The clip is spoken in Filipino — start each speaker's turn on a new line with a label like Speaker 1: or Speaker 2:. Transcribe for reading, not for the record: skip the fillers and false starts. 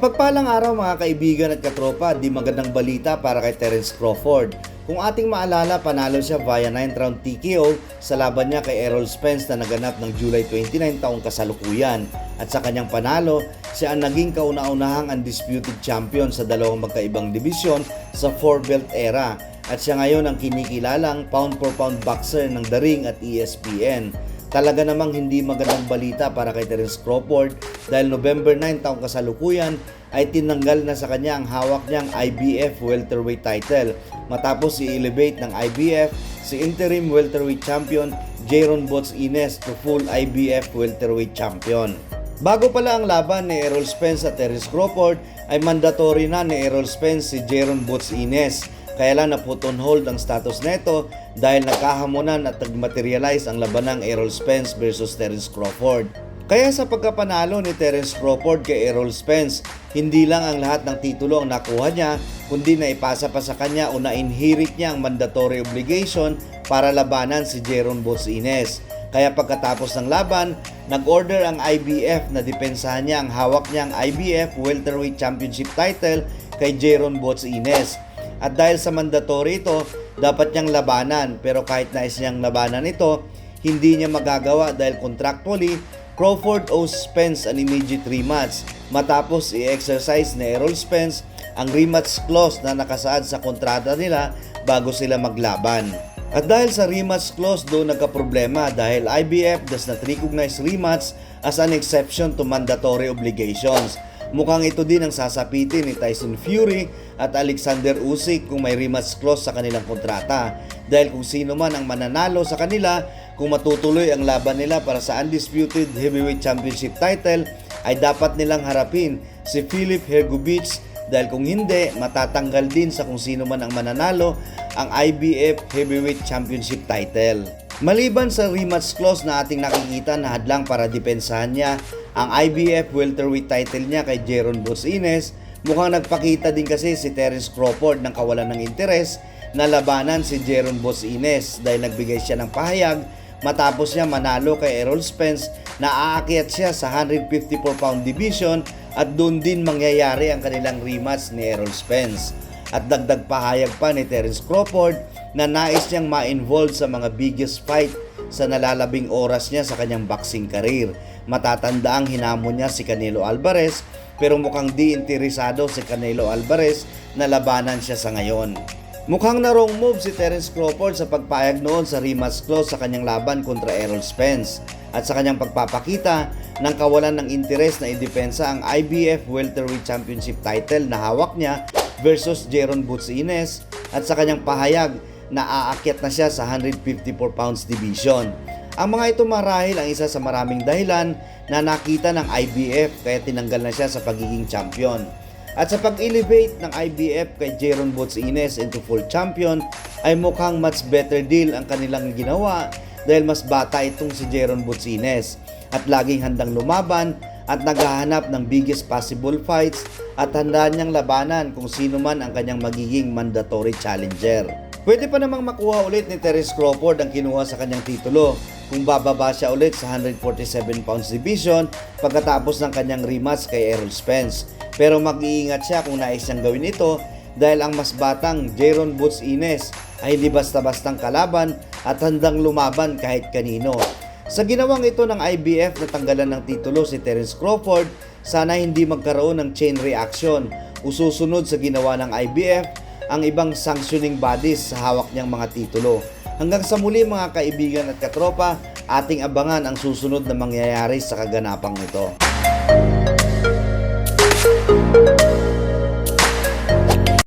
Speaker 1: Mapagpalang araw mga kaibigan at katropa, di magandang balita para kay Terence Crawford. Kung ating maalala, panalo siya via 9th round TKO sa laban niya kay Errol Spence na naganap ng July 29 taong kasalukuyan. At sa kanyang panalo, siya ang naging kauna-unahang undisputed champion sa dalawang magkaibang dibisyon sa 4-belt era. At siya ngayon ang kinikilalang pound-for-pound boxer ng The Ring at ESPN. Talaga namang hindi magandang balita para kay Terence Crawford dahil November 9 taong kasalukuyan ay tinanggal na sa kanya ang hawak niyang IBF welterweight title matapos i-elevate ng IBF si interim welterweight champion Jaron Boots Ines to full IBF welterweight champion. Bago pala ang laban ni Errol Spence at Terence Crawford ay mandatory na ni Errol Spence si Jaron Boots Ines. Kaya lang na-put on hold ang status neto dahil nagkahamunan at nag-materialize ang labanang Errol Spence versus Terence Crawford. Kaya sa pagkapanalo ni Terence Crawford kay Errol Spence, hindi lang ang lahat ng titulo ang nakuha niya, kundi naipasa pa sa kanya o na-inherit niya ang mandatory obligation para labanan si Jaron Boots Ines. Kaya pagkatapos ng laban, nag-order ang IBF na depensahan niya ang hawak niyang IBF Welterweight Championship title kay Jaron Boots Ines. At dahil sa mandatory ito, dapat niyang labanan. Pero kahit nais niyang labanan ito, hindi niya magagawa dahil contractually, Crawford owes Spence an immediate rematch matapos i-exercise ni Errol Spence ang rematch clause na nakasaad sa kontrata nila bago sila maglaban. At dahil sa rematch clause doon nagkaproblema dahil IBF does not recognize rematch as an exception to mandatory obligations. Mukhang ito din ang sasapitin ni Tyson Fury at Alexander Usyk kung may rematch clause sa kanilang kontrata. Dahil kung sino man ang mananalo sa kanila, kung matutuloy ang laban nila para sa undisputed heavyweight championship title, ay dapat nilang harapin si Filip Hrgovic dahil kung hindi, matatanggal din sa kung sino man ang mananalo ang IBF heavyweight championship title. Maliban sa rematch clause na ating nakikita na hadlang para depensahan niya ang IBF welterweight title niya kay Jaron Boots Ines, mukhang nagpakita din kasi si Terence Crawford ng kawalan ng interes na labanan si Jaron Boots Ines dahil nagbigay siya ng pahayag matapos niya manalo kay Errol Spence na aakyat siya sa 154-pound division at doon din mangyayari ang kanilang rematch ni Errol Spence. At dagdag pahayag pa ni Terence Crawford na nais niyang ma-involve sa mga biggest fight sa nalalabing oras niya sa kanyang boxing career. Matatanda ang hinamon niya si Canelo Alvarez pero mukhang di interesado si Canelo Alvarez na labanan siya sa ngayon. Mukhang na wrong move si Terence Crawford sa pagpayag noon sa rematch clause sa kanyang laban kontra Errol Spence at sa kanyang pagpapakita ng kawalan ng interes na idepensa ang IBF Welterweight Championship title na hawak niya versus Jaron Boots Ines at sa kanyang pahayag na aakyat na siya sa 154 pounds division. Ang mga ito marahil ang isa sa maraming dahilan na nakita ng IBF kaya tinanggal na siya sa pagiging champion. At sa pag-elevate ng IBF kay Jaron Boots Ines into full champion ay mukhang much better deal ang kanilang ginawa dahil mas bata itong si Jaron Boots Ines at laging handang lumaban at naghahanap ng biggest possible fights at handa niyang labanan kung sino man ang kanyang magiging mandatory challenger. Pwede pa namang makuha ulit ni Terence Crawford ang kinuha sa kanyang titulo kung bababa siya ulit sa 147 pounds division pagkatapos ng kanyang rematch kay Errol Spence. Pero mag-iingat siya kung nais niyang gawin ito dahil ang mas batang Jaron Boots Ines ay hindi basta-bastang kalaban at handang lumaban kahit kanino. Sa ginawang ito ng IBF na tanggalan ng titulo si Terence Crawford, sana hindi magkaroon ng chain reaction o susunod sa ginawa ng IBF ang ibang sanctioning bodies sa hawak niyang mga titulo. Hanggang sa muli mga kaibigan at katropa, ating abangan ang susunod na mangyayari sa kaganapang ito.